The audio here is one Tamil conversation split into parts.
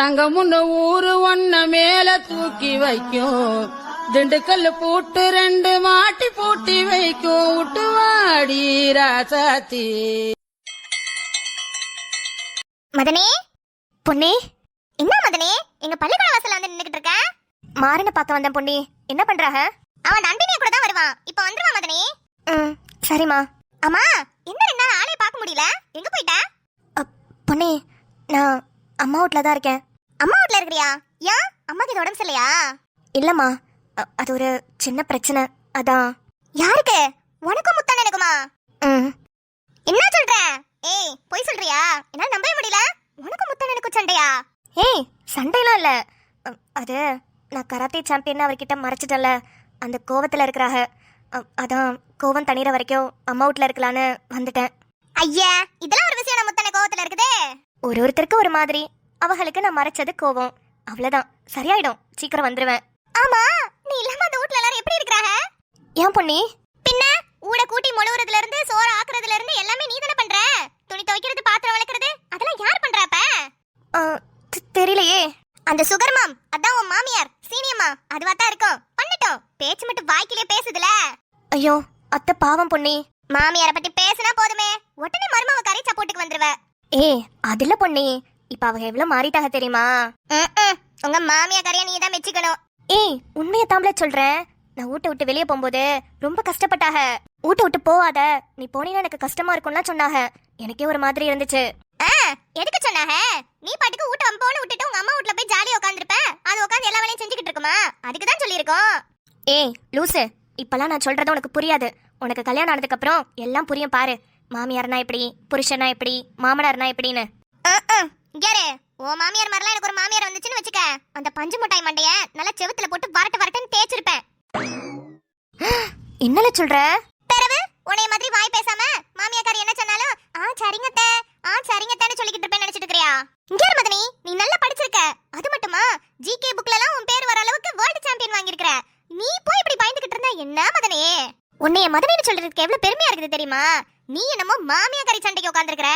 தங்கமுன்னு ஊரு ஒன்ன மேல தூக்கி வைக்கும், திண்டுக்கல் பூட்டு 2 மாட்டி பூட்டி வைக்கும், விட்டுவாடி ராசாத்தி. மதனே, பொன்னே, என்ன மதனே எங்க பள்ளிக்கூட வாசல்ல வந்து நின்னுகிட்டு இருக்க? மாறன பார்க்க வந்தேன் பொன்னி. என்ன பண்றாக? அவன் நந்தினிய கூட தான் வருவான். இப்போ வந்துருவான் மதனே. சரிம்மா. அம்மா, என்ன 2 நாள் ஆளே பார்க்க முடியல, எங்க போயிட்ட? பொன்னி, நான் அம்மா வீட்ல தான் இருக்கேன். அம்மா வீட்ல இருக்கறியா? ஏன், அம்மாக்கு இது உடம்பு சரியில்லையா? இல்லம்மா, அது ஒரு சின்ன பிரச்சனை, அதான். யாருக்கு? உனக்கும் முத்தான எனக்குமா? என்ன சொல்ற? ஏய், போய் சொல்றியா? என்னால நம்பவே முடியல. உனக்கும் முத்தான எனக்கும் சண்டையா? ஏய், சண்டைலாம் இல்ல. அது நான் கராத்தே சாம்பியன் அவர்கிட்ட மறைச்சிட்டல, அந்த கோவத்துல இருக்கிறாக. அதான் கோவம் தண்ணீர வரைக்கும் அம்மா வீட்ல இருக்கலான்னு வந்துட்டேன். ஐயா, இதெல்லாம் ஒரு விஷயம். முத்தான கோவத்துல இருக்குதே. ஒருத்தருக்கு ஒரு மாதிரி. அவங்களுக்கு நான் மறைச்சது கோவம், அவ்வளவுதான். சரியாயிடும், சீக்கிரம் வந்துருவேன். ஆமா, நீ இல்லாம அந்த வீட்ல எல்லாரும் எப்படி இருக்கறாங்க? ஏன் பொன்னி? பின்ன ஊட கூட்டி மொழுவுறதுல இருந்து சோறு ஆக்குறதுல இருந்து எல்லாமே நீ தான பண்ற. துணி துவைக்கிறது, பாத்திரம் விளக்குறது, அதெல்லாம் யார் பண்றாப்ப? தெரியலையே. அந்த சுகர்மாம், அதான் உன் மாமியார் சீனியம்மா, அதுவா தான் இருக்கும். பண்ணட்டும், பேச்சு மட்டும் வாய்க்கிலே பேசுதுல. ஐயோ அத்தை பாவம் பொன்னி. மாமியார பத்தி பேசினா போதுமே, உடனே மருமவ கரைச்சா போட்டுக்கு வந்துருவ. ஏய் அதுல பொன்னி, இப்ப அவங்க எவ்வளவு மாறிட்டாக தெரியுமா? உங்க மாமியா கரையா நீ தான் மெச்சிக்கணும். ஏய் உண்மையை தாம்பள சொல்றேன். நான் ஊட்ட விட்டு வெளியே போகும்போது ரொம்ப கஷ்டப்பட்டாக. ஊட்ட விட்டு போவாத, நீ போனீங்கன்னா எனக்கு கஷ்டமா இருக்கும்லாம் சொன்னாக. எனக்கே ஒரு மாதிரி இருந்துச்சு. எதுக்கு சொன்னாக? நீ பாட்டுக்கு ஊட்ட அம்போன்னு விட்டுட்டு உங்க அம்மா வீட்ல போய் ஜாலியா உட்கார்ந்திருப்ப. அது உட்கார்ந்து எல்லா வேலையும் செஞ்சுக்கிட்டு இருக்குமா? அதுக்கு தான் சொல்லியிருக்கோம். ஏய் லூசு, இப்பெல்லாம் நான் சொல்றது உனக்கு புரியாது. உனக்கு கல்யாணம் ஆனதுக்கு அப்புறம் எல்லாம் புரியும் பாரு. மாமியார்னா எப்படி, புருஷனா எப்படி, மாமனார்னா எப்படின்னு. கேரு, ஓ மாமியார் மாதிரிலாம் எனக்கு ஒரு மாமியார் வந்துச்சுன்னு வச்சுக்க, அந்த பஞ்சு முட்டாய் மண்டைய நல்லா செவுத்துல போட்டு வரட்டு வரட்டுன்னு தேய்ச்சிருப்பேன். என்னல சொல்ற? பிறவு உன்னைய மாதிரி வாய் பேசாம மாமியாக்காரி என்ன சொன்னாலும் சரிங்கத்தே சரிங்கத்தேன்னு சொல்லிக்கிட்டு இருப்பேன்னு நினைச்சிட்டு இருக்கறியா? இங்க மதனி, நீ நல்லா படிச்சிருக்க. அது மட்டுமா, ஜிகே புக்ல எல்லாம் உன் பேர் வர அளவுக்கு வேர்ல்ட் சாம்பியன் வாங்கியிருக்கிற. நீ போய் இப்படி பயந்துகிட்டு இருந்தா என்ன மதனி? உன்னைய மதனின்னு சொல்றதுக்கு எவ்வளவு பெருமையா இருக்குது தெரியுமா? நீ என்னமோ மாமியாக்காரி சண்டைக்கு உட்கார்ந்திருக்கிற.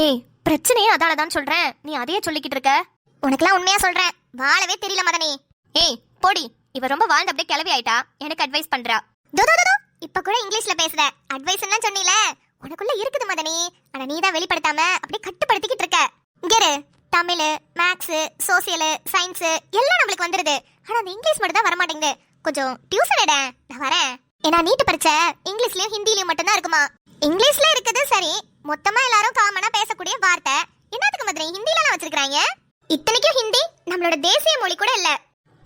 ஏய் பிரச்சனையே அதாலதான் சொல்றேன், நீ அதையே சொல்லிக்கிட்டு இருக்க. உனக்கெல்லாம் உண்மையா சொல்றேன், வாழவே தெரியல மதனி. ஏய் போடி, இவ ரொம்ப வாழ்ந்து அப்படியே கிளவி ஆயிட்டா, எனக்கு அட்வைஸ் பண்றா. இப்ப கூட இங்கிலீஷ்ல பேசுற. அட்வைஸ் என்ன சொன்னீல, உனக்குள்ள இருக்குது மதனி. ஆனா நீ தான் வெளிப்படுத்தாம அப்படியே கட்டுப்படுத்திக்கிட்டு இருக்க. இங்கரு தமிழ், மேக்ஸ், சோசியல், சயின்ஸ் எல்லாம் நம்மளுக்கு வந்துருது. ஆனா அந்த இங்கிலீஷ் மட்டும் தான் வர மாட்டேங்குது. கொஞ்சம் டியூஷன் எட, நான் வரேன். ஏன்னா நீட்டு பரீட்சை இங்கிலீஷ்லயும் ஹிந்திலயும் மட்டும் தான் இருக்குமா? இங்கிலீஷ்ல இருக்குது சரி, மொத்தமா எல்லாரும் காமனா பேசக்கூடிய வார்த்தை. என்னத்துக்கு மதுரை ஹிந்தில எல்லாம் வச்சிருக்காங்க? இத்தனைக்கும் ஹிந்தி நம்மளோட தேசிய மொழி கூட இல்ல.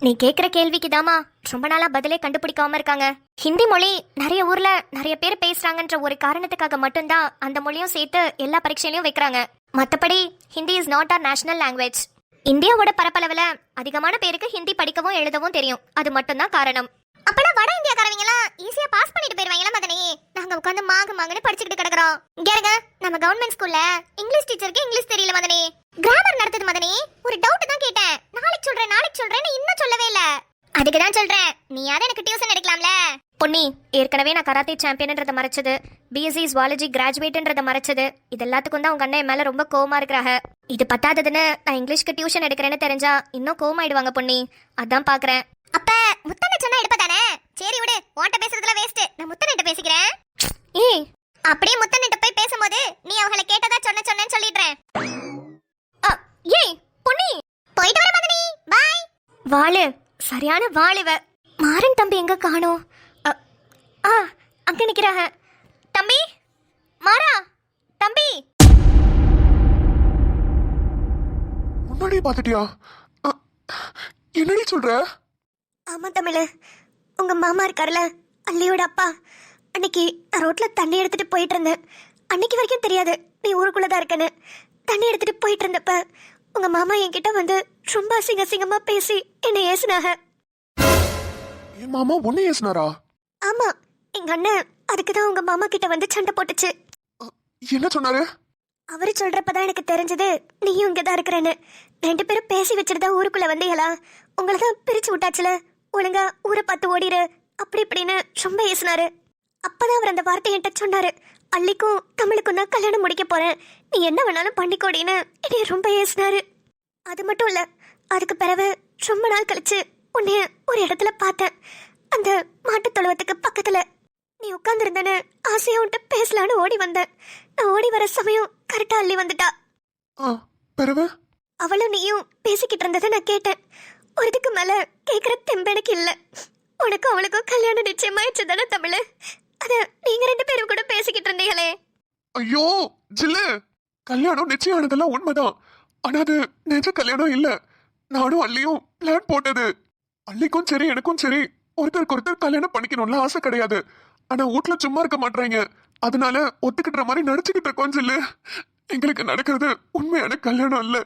நீ கேக்குற கேள்விக்கு தாமா ரொம்ப நாளா பதிலே கண்டுபிடிக்காம இருக்காங்க. ஹிந்தி மொழி நிறைய ஊர்ல நிறைய பேர் பேசுறாங்கன்ற ஒரு காரணத்துக்காக மட்டும்தான் அந்த மொழியும் சேர்த்து எல்லா பரீட்சையிலயும் வைக்கிறாங்க. மத்தபடி Hindi is not our national language. இந்தியாவோட பரப்பளவுல அதிகமான பேருக்கு ஹிந்தி படிக்கவும் எழுதவும் தெரியும், அது மட்டும்தான் காரணம். அப்பனா வட இந்தியாக்காரங்க எல்லாம் ஈஸியா பாஸ் பண்ணிட்டு போயிருவாங்களா மதனி? நாங்க உட்கார்ந்து மாங்கன்னு படிச்சுக்கிட்டு கிடக்குறோம். கேளுங்க, நம்ம கவர்மெண்ட் ஸ்கூல்ல இங்கிலீஷ் டீச்சருக்கு இங்கிலீஷ் தெரியல மதனி. கிராமர் நடத்துது மதனி. ஒரு டவுட் தான் கேட்டேன், நாளைக்கு சொல்றேன்னு இன்னும் சொல்லவே இல்ல. அதுக்கு தான் சொல்றேன், நீ யாரும் எனக்கு டியூஷன் எடுக்கலாம்ல. பொன்னி, ஏற்கனவே நான் கராத்தே சாம்பியன்ன்றத மறைச்சது, பிஎஸ்சி ஜுவாலஜி கிராஜுவேட்ன்றத மறைச்சது, இது எல்லாத்துக்கும் தான் உங்க அண்ணன் என் மேல ரொம்ப கோவமா இருக்கிறாங்க. இது பத்தாததுன்னு நான் இங்கிலீஷ்க்கு டியூஷன் எடுக்கிறேன்னு தெரிஞ்சா இன்னும் கோவமாயிடுவாங்க பொன்னி. அதான் பாக்குறேன். அப்ப முத்தனை சொன்னா எடுப்பதானே? சரி விடு, ஓட்ட பேசுறதுல வேஸ்ட், நான் முத்தனிட்ட பேசிக்கிறேன். ஏய் அப்படியே முத்தனிட்ட போய் பேசும்போது நீ அவங்கள கேட்டதா சொன்னேன்னு சொல்லிடுறேன். ஏய் பொன்னி, போயிட்டு வர மதனி, பை. வாளு, சரியான வாளுவ. மாறன் தம்பி எங்க காணோம்? அங்க நிக்கிறாங்க. தம்பி, மாறா தம்பி. முன்னாடியே பாத்துட்டியா? என்னடி சொல்ற? ஆமா தமிழ், உங்க மாமா இருக்காருல, அல்லியோட அப்பா. அன்னைக்கு நான் ரோட்ல தண்ணி எடுத்துட்டு போயிட்டு இருந்தேன். அன்னைக்கு வரைக்கும் தெரியாது நீ ஊருக்குள்ளதான் இருக்கேன்னு. தண்ணி எடுத்துட்டு போயிட்டு இருந்தப்ப உங்க மாமா என்கிட்ட வந்து ரொம்ப அசிங்கமா பேசி என்னை ஏசுனாக. என் மாமா உன்னை ஏசுனாரா? ஆமா, எங்க அண்ணன் அதுக்குதான் உங்க மாமா கிட்ட வந்து சண்டை போட்டுச்சு. என்ன சொன்னாரு? அவரு சொல்றப்பதான் எனக்கு தெரிஞ்சது நீயும் இங்கதான் இருக்கிறேன்னு. 2 பேரும் பேசி வச்சுட்டு தான் ஊருக்குள்ள வந்தீங்களா? உங்களை தான் பிரிச்சு விட்டாச்சுல, ஒழுங்கா ஊரை பார்த்து ஓடிரு அப்படி இப்படின்னு ரொம்ப ஏசினாரு. அப்பதான் அவர் அந்த வார்த்தை என்கிட்ட சொன்னாரு, அல்லிக்கும் தமிழுக்கும் தான் கல்யாணம் முடிக்க போறேன், நீ என்ன வேணாலும் பண்ணிக்கோடின்னு என்னைய ரொம்ப ஏசினாரு. அது மட்டும் இல்ல, அதுக்கு பிறகு ரொம்ப நாள் கழிச்சு உன்னைய ஒரு இடத்துல பார்த்தேன். அந்த மாட்டு தொழுவத்துக்கு பக்கத்துல நீ உட்கார்ந்துருந்தேன்னு ஆசையா உன்கிட்ட பேசலான்னு ஓடி வந்தேன். நான் ஓடி வர சமயம் கரெக்டா அள்ளி வந்துட்டா. ஆ பிறகு அவளும் நீயும் பேசிக்கிட்டு இருந்ததை நான் கேட்டேன். ஒரு இதுக்கு மேல கேட்கிற தெம்பு எனக்கு இல்ல. உனக்கும் அவளுக்கும் கல்யாணம் நிச்சயமாயிடுச்சு தானே தமிழ்? அத நீங்க 2 பேரும் கூட பேசிக்கிட்டு இருந்தீங்களே. ஐயோ ஜில்லு, கல்யாணம் நிச்சயம் ஆனதெல்லாம் உண்மைதான். ஆனா அது நிஜ கல்யாணம் இல்ல. நானும் அள்ளியும் பிளான் போட்டது. அள்ளிக்கும் சரி எனக்கும் சரி ஒருத்தருக்கு ஒருத்தர் கல்யாணம் பண்ணிக்கணும்ல ஆசை கிடையாது. ஆனா வீட்ல சும்மா இருக்க மாட்டாங்க. அதனால ஒத்துக்கிட்ட மாதிரி நடிச்சுக்கிட்டு இருக்கோம் ஜில்லு. எங்களுக்கு நடக்கிறது உண்மையான கல்யாணம் இல்ல.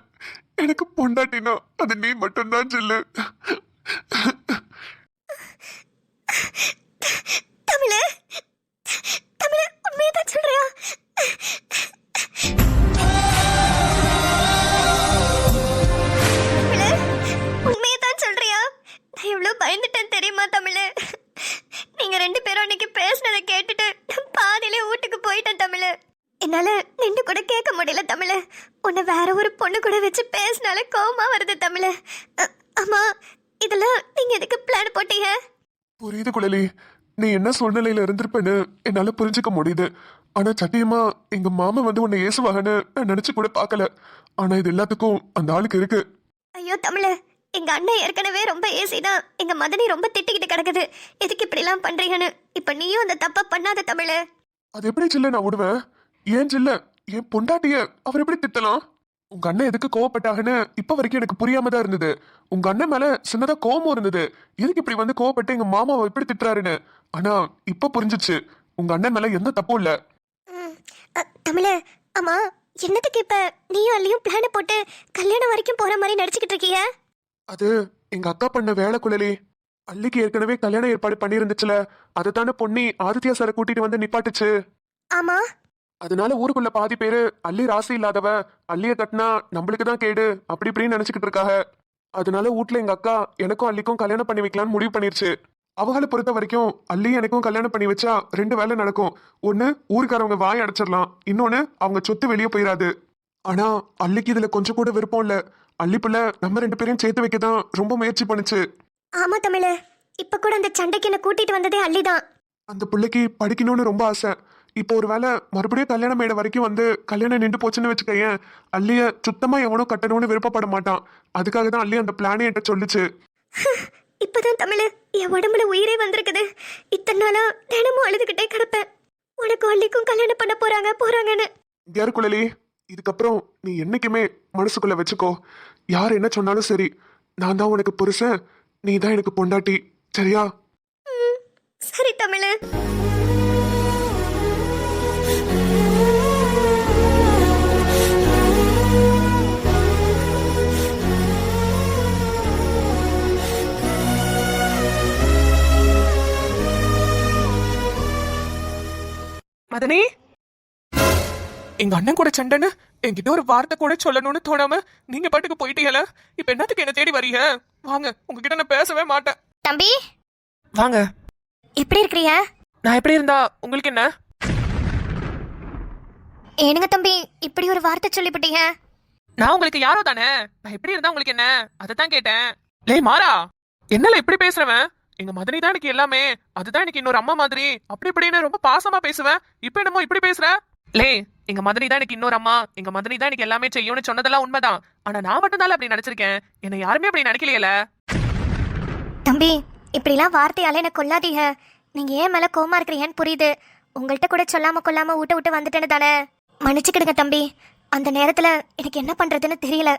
எனக்கு பொண்டாட்டினா அது நீ மட்டும்தான் ஜில்லு. தமிழ் தமிழ் உண்மையை தான் சொல்றியா? உண்மையை தான் சொல்றியா? நான் எவ்வளவு பயந்துட்டேன் தெரியுமா தமிழ்? நீங்க 2 பேரும் அன்னைக்கு பேசினதை கேட்டுட்டு நான் பாதியிலே வீட்டுக்கு போயிட்டேன் தமிழ். என்னால நின்று கூட கேட்க முடியல தமிழ். உன்னை வேற ஒரு பொண்ணு கூட வச்சு பேசினாலே கோவமா வருது தமிழ். அம்மா, இதெல்லாம் நீங்க எதுக்கு பிளான் போட்டீங்க? புரியுது குழலி, நீ என்ன சூழ்நிலையில இருந்திருப்பேன்னு என்னால புரிஞ்சுக்க முடியுது. ஆனா சத்தியமா எங்க மாமா வந்து உன்னை ஏசுவாங்கன்னு நான் நினைச்சு கூட பார்க்கல. ஆனா இது எல்லாத்துக்கும் அந்த ஆளுக்கு இருக்கு. ஐயோ தமிழ், எங்க அண்ணன் ஏற்கனவே ரொம்ப ஏசிதான் எங்க மதனி ரொம்ப திட்டிக்கிட்டு கிடக்குது. எதுக்கு இப்படி எல்லாம் பண்றீங்கன்னு. இப்ப நீயும் அந்த தப்பா பண்ணாத தமிழ். அது எப்படி ஜில்ல நான் விடுவேன்? ஏன் ஜில்ல, என் பொண்டாட்டிய அவர் எப்படி திட்டலாம்? உங்க அண்ணன் எதுக்கு கோவப்பட்டாங்கன்னு இப்ப வரைக்கும் எனக்கு புரியாம தான் இருந்தது. உங்க அண்ணன் மேல சின்னதா கோவமும் இருந்தது. எதுக்கு இப்படி வந்து கோவப்பட்டு எங்க மாமாவை எப்படி திட்டுறாருன்னு. ஆனா இப்ப புரிஞ்சிச்சு, உங்க அண்ணன் மேல எந்த தப்பும் இல்ல. தமிழ், ஆமா, என்னத்துக்கு இப்ப நீயும் அள்ளியும் பிளான போட்டு கல்யாணம் வரைக்கும் போற மாதிரி நடிச்சுக்கிட்டு இருக்கீங்க? அது எங்க அக்கா பண்ண வேலை குழலி. அள்ளிக்கு ஏற்கனவே கல்யாண ஏற்பாடு பண்ணியிருந்துச்சுல, அதை தானே பொண்ணி ஆதித்யா சாரை கூட்டிட்டு வந்து நிப்பாட்டுச்சு. ஆமா. அதனால ஊருக்குள்ள பாதி பேரு அள்ளி ராசி இல்லாதவ, அள்ளிய கட்டினா நம்மளுக்கு தான் கேடு அப்படி இப்படின்னு நினைச்சுக்கிட்டு இருக்காங்க. அதனால வீட்டுல எங்க அக்கா எனக்கும் அள்ளிக்கும் கல்யாணம் பண்ணி வைக்கலாம்னு முடிவு பண்ணிருச்சு. அவங்களை பொறுத்த வரைக்கும் அள்ளி எனக்கும் கல்யாணம் பண்ணி வச்சா 2 வேலை நடக்கும். ஒண்ணு ஊருக்காரவங்க வாய் அடைச்சிடலாம், இன்னொன்னு அவங்க சொத்து வெளியே போயிடாது. ஆனா அள்ளிக்கு இதுல கொஞ்சம் கூட விருப்பம் இல்ல. அள்ளி பிள்ளை நம்ம 2 பேரையும் சேர்த்து வைக்கதான் ரொம்ப முயற்சி பண்ணுச்சு. ஆமா தமிழ், இப்ப கூட அந்த சண்டைக்கு என்ன கூட்டிட்டு வந்ததே அள்ளிதான். அந்த பிள்ளைக்கு படிக்கணும்னு ரொம்ப ஆசை. இப்போ ஒரு வேளை மறுபடியும் கல்யாணம் மேடை வரைக்கும் வந்து கல்யாணம் நின்று போச்சுன்னு வச்சுக்கேன், அள்ளிய சுத்தமா எவனும் கட்டணும்னு விருப்பப்பட மாட்டான். அதுக்காக தான் அள்ளி அந்த பிளானே என்கிட்ட சொல்லுச்சு. இப்பதான் தமிழ் என் உடம்புல உயிரே வந்திருக்குது. இத்தனை நாளா தினமும் அழுதுகிட்டே கிடப்பேன், உனக்கும் அள்ளிக்கும் கல்யாணம் பண்ண போறாங்கன்னு. யாரு குழலி, இதுக்கப்புறம் நீ என்னைக்குமே மனசுக்குள்ள வச்சுக்கோ. யார் என்ன சொன்னாலும் சரி, நான் தான் உனக்கு புருஷன், நீ தான் எனக்கு பொண்டாட்டி, சரியா? சரி தமிழ். மதனி, எங்க அண்ணன் கூட சண்டைன்னு என்கிட்ட ஒரு வார்த்தை கூட சொல்லணும்னு தோணாம நீங்க பாட்டுக்கு போயிட்டீங்களா? இப்ப என்னத்துக்கு என்ன தேடி வரீங்க? வாங்க, உங்ககிட்ட நான் பேசவே மாட்டேன். தம்பி, வாங்க. எப்படி இருக்கிறியா? நான் எப்படி இருந்தா உங்களுக்கு என்ன? ஏனுங்க தம்பி, இப்படி ஒரு வார்த்தை சொல்லிவிட்டீங்க. நான் உங்களுக்கு யாரோ தானே. நான் எப்படி இருந்தா உங்களுக்கு என்ன, அதத்தான் கேட்டேன். லேய் மாறா, என்னல இப்படி பேசுறவன்? எங்க மதனி தான் எனக்கு எல்லாமே, அதுதான் எனக்கு இன்னொரு அம்மா மாதிரி, அப்படி இப்படின்னு ரொம்ப பாசமா பேசுவேன். இப்ப என்னமோ இப்படி பேசுற? லே, எங்க மதனி தான் எனக்கு இன்னொரு அம்மா, எங்க மதனி தான் எனக்கு எல்லாமே செய்யும்னு சொன்னதெல்லாம் உண்மைதான். ஆனா நான் மட்டும் தான் அப்படி நினைச்சிருக்கேன், என்ன யாருமே அப்படி நினைக்கலையில. தம்பி, இப்படிலாம் வார்த்தையால என்ன கொல்லாதீங்க. நீங்க ஏன் மேல கோவமா இருக்கிறீங்கன்னு புரியுது. உங்கள்கிட்ட கூட சொல்லாம கொல்லாம விட்டு வந்துட்டேன்னு தானே. மன்னிச்சுக்கிடுங்க தம்பி. அந்த நேரத்துல எனக்கு என்ன பண்றதுன்னு தெரியல,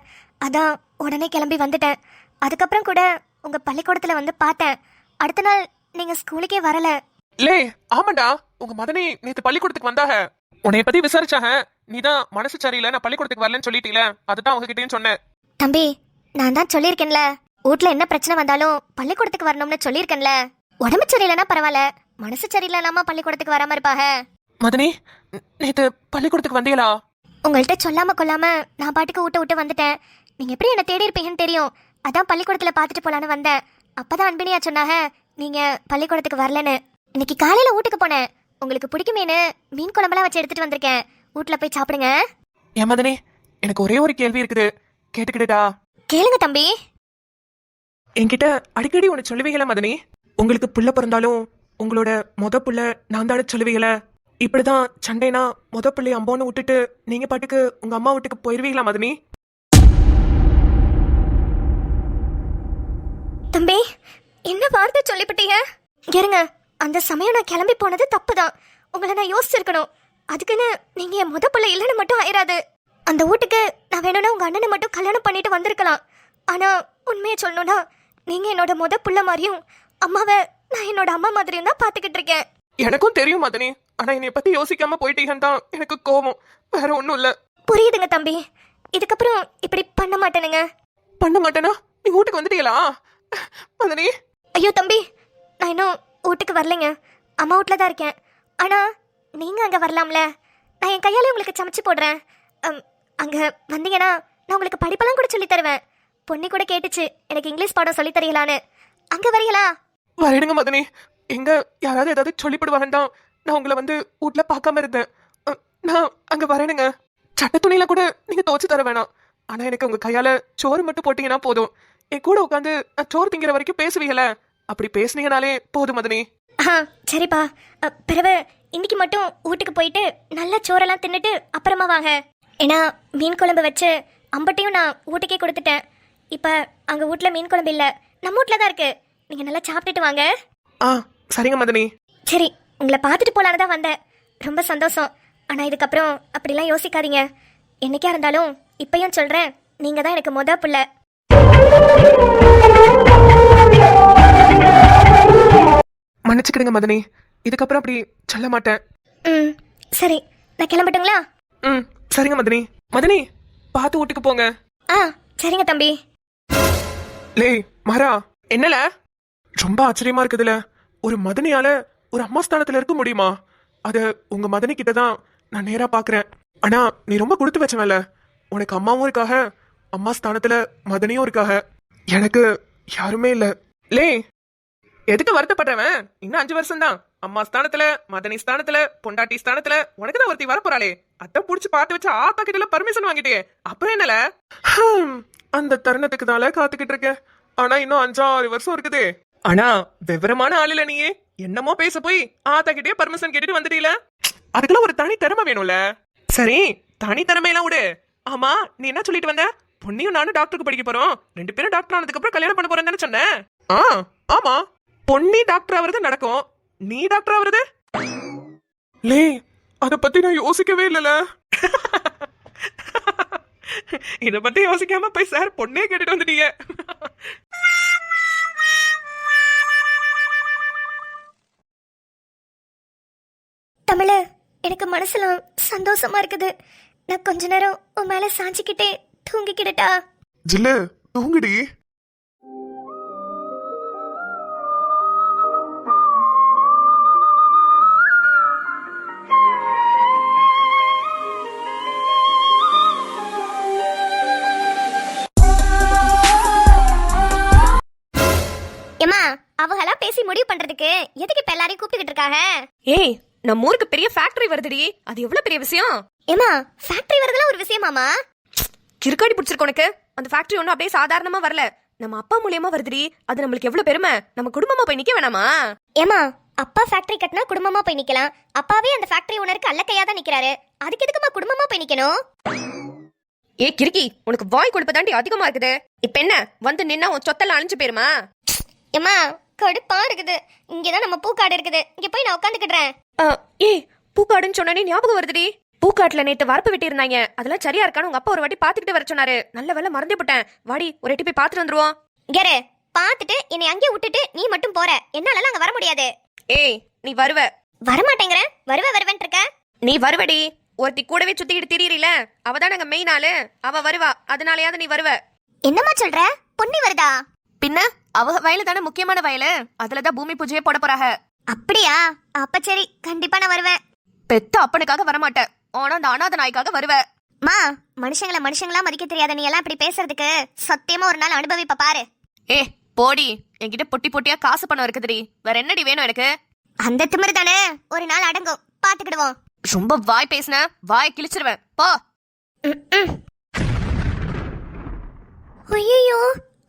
அதான் உடனே கிளம்பி வந்துட்டேன். அதுக்கப்புறம் கூட உங்க பள்ளிக்கூடத்துல வந்து பார்த்தேன். அடுத்த நாள் நீங்க ஸ்கூலுக்கே வரல. லே, ஆமாண்டா, உங்க மதனி நேத்து பள்ளிக்கூடத்துக்கு வந்தாக. உன்னைய பத்தி விசாரிச்சாக. நீதான் மனசு சரியில்லை, நான் பள்ளிக்கூடத்துக்கு வரலன்னு சொல்லிட்டீல, அதுதான் உங்ககிட்டயும் சொன்னேன். தம்பி, நான் தான் சொல்லியிருக்கேன்ல, வீட்ல என்ன பிரச்சனை வந்தாலும் பள்ளிக்கூடத்துக்கு வரணும்னு சொல்லியிருக்கேன்ல. உடம்பு சரியில்லைன்னா பரவாயில்ல, மனசு சரியில்லாம பள்ளிக்கூடத்துக்கு வராம இருப்பாக. மதனி, நேத்து பள்ளிக்கூடத்துக்கு வந்தீங்களா? உங்கள்கிட்ட சொல்லாம கொல்லாம நான் பாட்டுக்கு விட்டு வந்துட்டேன். நீங்க எப்படி என்ன தேடி இருப்பீங்கன்னு தெரியும், அதான் பள்ளிக்கூடத்துல பாத்துட்டு போலான்னு வந்தேன். அப்பதான் அன்பினியா சொன்னாக நீங்க பள்ளிக்கூடத்துக்கு வரலன்னு. இன்னைக்கு காலையில வீட்டுக்கு போனேன், உங்களுக்கு பிடிக்குமேனு மீன் குழம்பெல்லாம் வச்சு எடுத்துட்டு வந்திருக்கேன். வீட்டுல போய் சாப்பிடுங்க. ஏன் மதனி, எனக்கு ஒரே ஒரு கேள்வி இருக்குது, கேட்டுக்கிட்டா? கேளுங்க தம்பி. என்கிட்ட அடிக்கடி ஒன்று சொல்லுவீங்களா மதனி? உங்களுக்கு புள்ள பிறந்தாலும் உங்களோட புள்ள நான் தானே சொல்லுவீங்களே. இப்படிதான் சண்டைனா பிள்ளை அம்போன்னு விட்டுட்டு நீங்க பாட்டுக்கு உங்க அம்மா வீட்டுக்கு போயிருவீங்களா மதனி? தம்பி, என்ன வார்த்தை சொல்லிவிட்டீங்க? இருங்க, அந்த சமயம் நான் கிளம்பி போனது தப்புதான். உங்களை நான் யோசிச்சிருக்கணும். அதுக்குன்னு நீங்க என் பிள்ளை இல்லைன்னு மட்டும் ஆயிராது. அந்த வீட்டுக்கு நான் வேணும்னா உங்க அண்ணனை மட்டும் கல்யாணம் பண்ணிட்டு வந்திருக்கலாம். ஆனா உண்மையை சொல்லணும்னா நீங்க என்னோட புள்ள மாதிரியும் அம்மாவை நான் என்னோட அம்மா மாதிரியும் தான் பாத்துக்கிட்டு இருக்கேன். எனக்கும் தெரியும் மதனி. ஆனா என்னைய பத்தி யோசிக்காம போயிட்டீங்கன்னு தான் எனக்கு கோவம், வேற ஒண்ணும் இல்ல. புரியுதுங்க தம்பி. இதுக்கப்புறம் இப்படி பண்ண மாட்டேனுங்க. பண்ண மாட்டேனா? நீ வீட்டுக்கு வந்துட்டீங்களா மதனி? ஐயோ தம்பி, நான் இன்னும் வீட்டுக்கு வரலைங்க. அம்மா வீட்டில் தான் இருக்கேன். ஆனா நீங்க அங்க வரலாம்ல. நான் என் கையாலே உங்களுக்கு சமைச்சு போடுறேன். அங்க வந்தீங்கன்னா நான் உங்களுக்கு படிப்பெல்லாம் கூட சொல்லி தருவேன். பொண்ணு கூட கேட்டுச்சு எனக்கு இங்கிலீஷ் பாடம் சொல்லி தரீங்களான்னு. அங்க வரீங்களா? வரேடுங்க மதனி. எங்க யாராவது ஏதாவது சொல்லிவிடுவாங்கன்னு தான் நான் உங்களை வந்து வீட்டுல பார்க்காம இருந்தேன். நான் அங்க வரேனுங்க. சட்ட துணியில கூட நீங்க துவச்சு தர வேணாம். ஆனா எனக்கு உங்க கையால சோறு மட்டும் போட்டீங்கன்னா போதும். என் கூட உட்காந்து சோறு திங்கிற வரைக்கும் பேசுவீங்கள, அப்படி பேசுனீங்கனாலே போதும் மதனி. சரிப்பா. பிறகு இன்னைக்கு மட்டும் வீட்டுக்கு போயிட்டு நல்ல சோறெல்லாம் தின்னுட்டு அப்புறமா வாங்க. ஏன்னா மீன் குழம்பு வச்சு அம்பட்டையும் நான் வீட்டுக்கே கொடுத்துட்டேன். இப்போ அங்கே வீட்டில் மீன் குழம்பு இல்லை, நம்ம வீட்டில் தான் இருக்கு. நீங்கள் நல்லா சாப்பிட்டுட்டு வாங்க. சரிங்க மதனி. சரி, உங்களை பார்த்துட்டு போலான்னு தான் வந்தேன். ரொம்ப சந்தோஷம். ஆனால் இதுக்கப்புறம் அப்படிலாம் யோசிக்காதீங்க. என்னைக்கா இருந்தாலும் இப்பயும் சொல்கிறேன், நீங்கள் தான் எனக்கு பிள்ளை. மன்னிச்சுக்கிடுங்க மதனி. இதுக்கப்புறம் அப்படி சொல்ல மாட்டேன். சரி, நான் கிளம்பட்டுங்களா? சரிங்க மதனி. மதனி, பார்த்து வீட்டுக்கு போங்க. சரிங்க தம்பி. லே மாறா, என்னல ரொம்ப ஆச்சரியமா இருக்குதுல. ஒரு மதனியால ஒரு அம்மா ஸ்தானத்துல இருக்க முடியுமா? அத உங்க மதனி கிட்ட தான் நான் நேரா பாக்குறேன். ஆனா நீ ரொம்ப கொடுத்து வச்சவன்ல. உனக்கு அம்மாவும் இருக்காக, அம்மா ஸ்தானத்துல மதனியும் இருக்காக. எனக்கு யாருமே இல்ல. லே, எதுக்கு வருத்தப்படுறவன்? இன்னும் 5 வருஷம் தான். அம்மா ஸ்தானத்துல, மதனி ஸ்தானத்துல, பொண்டாட்டி ஸ்தானத்துல உனக்கு தான் ஒருத்தி வரப்போறாளே. அதான் புடிச்சு பார்த்து வச்சு ஆத்தா கிட்ட பர்மிஷன் வாங்கிட்டே. அப்புறம் என்னல? அந்த தருணத்துக்கு தால காத்துக்கிட்டு இருக்கேன். ஆனா இன்னும் 5-6 வருஷம் இருக்குதே. ஆனா விவரமான ஆளுல நீயே என்னமோ பேச போய் ஆத்தா கிட்டே பர்மிஷன் கேட்டுட்டு வந்துட்டீல. அதுக்கெல்லாம் ஒரு தனி திறமை வேணும்ல. சரி, தனி திறமையெல்லாம் விடு. ஆமா, நீ என்ன சொல்லிட்டு வந்த? பொண்ணையும் நானும் டாக்டருக்கு படிக்க போறோம், 2 பேரும் டாக்டர் ஆனதுக்கு அப்புறம் கல்யாணம் பண்ண போறேன்னு தானே சொன்னேன்? ஆமா, பொண்ணி டாக்டர் ஆவறது நடக்கும், நீ டாக்டர் ஆவறது லே, அத பத்தி நான் யோசிக்கவே இல்லல. இத பத்தி யோசிக்காம போய் சார் பொண்ணே கேட்டுட்டு வந்துட்டீங்க. தமிழ், எனக்கு மனசுல சந்தோஷமா இருக்குது. நான் கொஞ்ச நேரம் உன் மேல சாஞ்சிக்கிட்டே தூங்கிக்கிட்டா? ஜில்லு, தூங்குடி. அவங்களா பேசி முடிவு பண்றதுக்கு எதுக்கு இப்ப எல்லாரையும் கூப்பிட்டுக்கிட்டு இருக்காங்க? ஏய், நம்ம ஊருக்கு பெரிய ஃபேக்டரி வருதுடி. அது எவ்வளவு பெரிய விஷயம். ஏமா, ஃபேக்டரி வரதெல்லாம் ஒரு விஷயமாமா? கிறுக்காடி பிடிச்சிருக்கு உனக்கு. அந்த ஃபேக்டரி ஒன்றும் அப்படியே சாதாரணமா வரல, நம்ம அப்பா மூலியமா வருதுடி. அது நம்மளுக்கு எவ்வளவு பெருமை. நம்ம குடும்பமா போய் நிக்க வேணாமா? ஏமா, அப்பா ஃபேக்டரி கட்டினா குடும்பமா போய் நிக்கலாம். அப்பாவே அந்த ஃபேக்டரி ஓனருக்கு அல்லக்கையா தான் நிக்கிறாரு. அதுக்கு எதுக்குமா குடும்பமா போய் நிக்கணும்? ஏ கிறுக்கி, உனக்கு வாய் கொடுப்ப தாண்டி அதிகமா இருக்குது. இப்ப என்ன வந்து நின்னா உன் சொத்தெல்லாம் அழிஞ்சு போயிருமா? ஏமா, கடுப்பா இருக்குது. இங்கதான் நம்ம பூக்காடு இருக்குது, இங்க போய் நான் உட்காந்துக்கிடுறேன். ஏய், பூக்காடுன்னு சொன்னே ஞாபகம் வருதுடி. பூக்காட்டுல நேத்து வரப்பு வெட்டி இருந்தாங்க. அதெல்லாம் சரியா இருக்கான்னு உங்க அப்பா ஒரு வாட்டி பாத்துக்கிட்டு வர சொன்னாரு. நல்ல வேலை மறந்தே போட்டேன். வாடி, ஒரு எட்டி போய் பாத்துட்டு வந்துருவோம். கேரு, பாத்துட்டு என்னை அங்கேயே விட்டுட்டு நீ மட்டும் போற. என்னால அங்க வர முடியாது. ஏய், நீ வருவ? வரமாட்டேங்கிற. வருவேன் இருக்க. நீ வருவடி. ஒருத்தி கூடவே சுத்திக்கிட்டு திரியறீல, அவதான் நாங்க மெயின் ஆளு. அவ வருவா, அதனாலயாவது நீ வருவ. என்னம்மா சொல்ற? பொன்னி வருதா? பின்ன அவ வயலு தானே முக்கியமான வயலு. அதுலதான் பூமி பூஜையே போட போறாங்க. அப்படியா? அப்ப சரி, கண்டிப்பா நான் வருவேன். பெத்த அப்பனுக்காக வரமாட்டேன், ஆனா அந்த அநாத நாய்க்காக வருவ. மா, மனுஷங்களா மதிக்க தெரியாத நீ எல்லாம் இப்படி பேசுறதுக்கு சத்தியமா ஒரு நாள் அனுபவிப்ப பாரு. ஏ போடி, என்கிட்ட பொட்டி பொட்டியா காசு பணம் இருக்குதுடி. வேற என்னடி வேணும் எனக்கு? அந்த திமிரு தானே ஒரு நாள் அடங்கும், பாத்துக்கிடுவோம். ரொம்ப வாய் பேசுன, வாயை கிழிச்சிருவேன் போ. ஐயோ,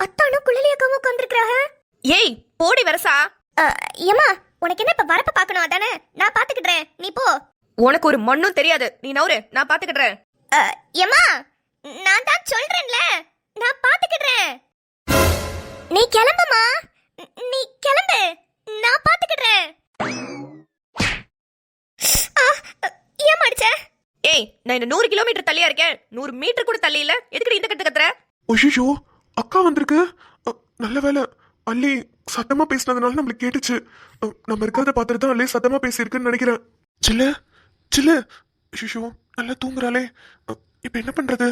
அத்தானும் குழலி அக்காவும் உட்காந்துருக்காங்க. ஏய் போடி வரசா. ஏமா உனக்கு என்ன இப்ப வரப்ப பாக்கணும் அதானே? நான் பாத்துக்கிடுறேன், நீ போ. உனக்கு ஒரு மண்ணும் தெரியாது, நீ நவுரு, நான் பாத்துக்கிடுறேன். ஏமா நான் தான் சொல்றேன்ல, நான் பாத்துக்கிடுறேன். நீ கிளம்புமா, நீ கிளம்பு, நான் பாத்துக்கிடுறேன். ஏன் அடிச்ச? ஏய் நான் இந்த 100 கிலோமீட்டர் தள்ளியா இருக்கேன், 100 மீட்டர் கூட தள்ளி இல்ல, எதுக்கு இந்த கட்டு கத்துற? ஐயோ அக்கா வந்திருக்கு. நல்ல வேலை அல்லி சத்தமா பேசினதுனால நம்மளுக்கு கேட்டுச்சு. நம்ம இருக்கிறத பார்த்துட்டு தான் அல்லி சத்தமா பேசியிருக்குன்னு நினைக்கிறேன். சில்லு சில்லு ஐயோ நல்லா தூங்குறாளே. இப்ப என்ன பண்றது?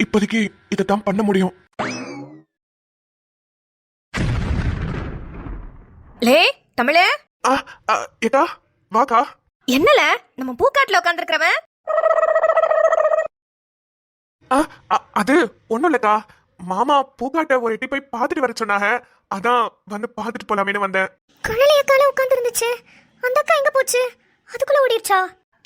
இப்போதைக்கு இதைத்தான் பண்ண முடியும். லே தமிழே. ஏக்கா வாக்கா. என்னல நம்ம பூக்காட்டுல உட்காந்துருக்கிறவன்? அது ஒண்ணும் இல்லக்கா, மாமா பூக்காட்ட ஒரு எட்டி போய் பார்த்துட்டு வர சொன்னாங்க, அதான் வந்து பார்த்துட்டு போலாமேன்னு வந்தேன். குழலி அக்கால உட்கார்ந்து இருந்துச்சு, அந்த அக்கா எங்க போச்சு? அதுக்குள்ள ஓடிடுச்சா?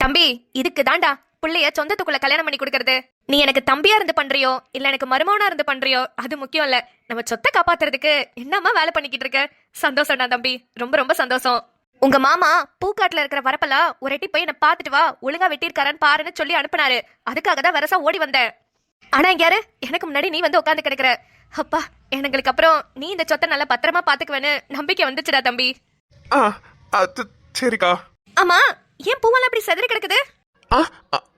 தம்பி இதுக்கு தாண்டா புள்ளைய சொந்தத்துக்குள்ள கல்யாணம் பண்ணி கொடுக்கறது. நீ எனக்கு தம்பியா இருந்து பண்றியோ இல்ல எனக்கு மருமகனா இருந்து பண்றியோ அது முக்கியம் இல்ல, நம்ம சொத்தை காப்பாத்துறதுக்கு என்னம்மா வேலை பண்ணிக்கிட்டு இருக்க. சந்தோஷம்டா தம்பி, ரொம்ப ரொம்ப சந்தோஷம். உங்க மாமா பூக்காட்டுல இருக்கிற வரப்பெல்லாம் ஒரு எட்டி போய் என்ன பாத்துட்டு வா, ஒழுங்கா வெட்டியிருக்காரான்னு பாருன்னு சொல்லி அனுப்புனாரு. அதுக்காக தான் வரசா ஓடி வந்தேன். ஆனா இங்க யாரு, எனக்கு முன்னாடி நீ வந்து உட்காந்து கிடக்குற. அப்பா எங்களுக்கு அப்புறம் நீ இந்த சொத்தை நல்லா பத்திரமா பாத்துக்குவேன்னு நம்பிக்கை வந்துச்சுடா தம்பி. சரிக்கா. ஆமா ஏன் பூவெல்லாம் இப்படி செதறி கிடக்குது?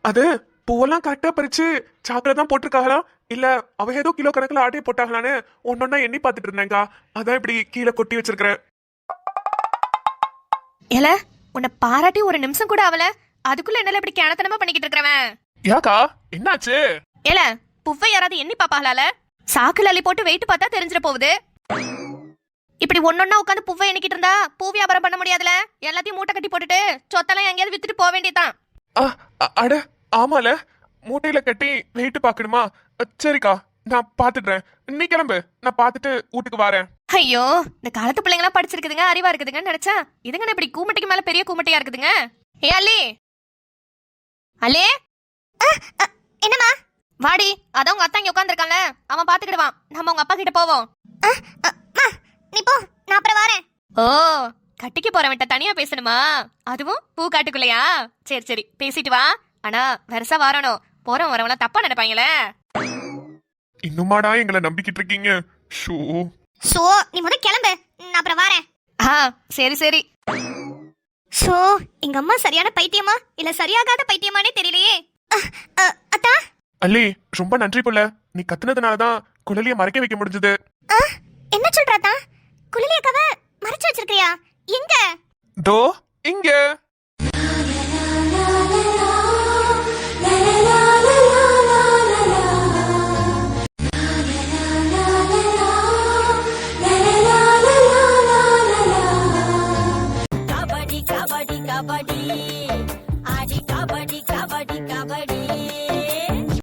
அது பூவெல்லாம் கரெக்டா பறிச்சு சாக்கடை தான் போட்டிருக்காங்களா இல்ல அவ ஏதோ கிலோ கணக்குல ஆட்டையை போட்டாங்களான்னு ஒன்னொன்னா எண்ணி பாத்துட்டு இருந்தேங்கா, அதான் இப்படி கீழே கொட்டி வச்சிருக்கிறேன். ஏல உன்னை பாராட்டி ஒரு நிமிஷம் கூட ஆவல, அதுக்குள்ள என்னால இப்படி கேனத்தனமா பண்ணிக்கிட்டு இருக்கிறவன். ஏக்கா என்னாச்சு? ஏல புவ்வை யாராவது எண்ணி பாப்பாங்களால? சாக்குல அள்ளி போட்டு வெயிட் பார்த்தா தெரிஞ்சிட போகுது. இப்படி ஒன்னொன்னா உட்காந்து புவ்வை எண்ணிக்கிட்டு இருந்தா பூ வியாபாரம் பண்ண முடியாதுல. எல்லாத்தையும் மூட்டை கட்டி போட்டுட்டு சொத்தெல்லாம் எங்கேயாவது வித்துட்டு போக வேண்டியதான். அட ஆமால, மூட்டையில கட்டி வெயிட் பாக்கணுமா? சரிக்கா நான் பாத்துடுறேன், நீ கிளம்பு, நான் பாத்துட்டு வீட்டுக்கு வரேன். ஐயோ இந்த காலத்து பிள்ளைங்களா படிச்சிருக்குதுங்க, அறிவா இருக்குதுங்கன்னு நினைச்சா இதுங்க இப்படி கூமட்டைக்கு மேல பெரிய கூமட்டையா இருக்குதுங்க. ஏ அல்லி அல்லே. என்னம்மா? வாடி, அதான் உங்க அத்தா இங்க உட்காந்துருக்கான்ல, அவன் பாத்துக்கிடுவான். நம்ம உங்க அப்பா கிட்ட போவோம். நீ போ, நான் அப்புறம் வரேன். ஓ கட்டிக்கு போறவன்ட்ட தனியா பேசணுமா, அதுவும் பூக்காட்டுக்குள்ளையா? சரி சரி பேசிட்டு வா, ஆனா வருஷா வரணும். போறவன் வரவனா தப்பா நினைப்பாங்களே. இன்னுமாடா எங்களை நம்பிக்கிட்டு இருக்கீங்க? சோ நீ முத கிளம்பு, நான் அப்புறம் வரேன். சரி சரி. சோ எங்க அம்மா சரியான பைத்தியமா இல்ல சரியாகாத பைத்தியமானே தெரியலையே. அத்தா அல்லி ரொம்ப நன்றி புள்ள, நீ கத்துனதுனாலதான் குழலிய மறைக்க வைக்க முடிஞ்சது. என்ன சொல்றாத்தா? குழலி அக்காவை மறைச்சு வச்சிருக்கியா? எங்க? தோ இங்க.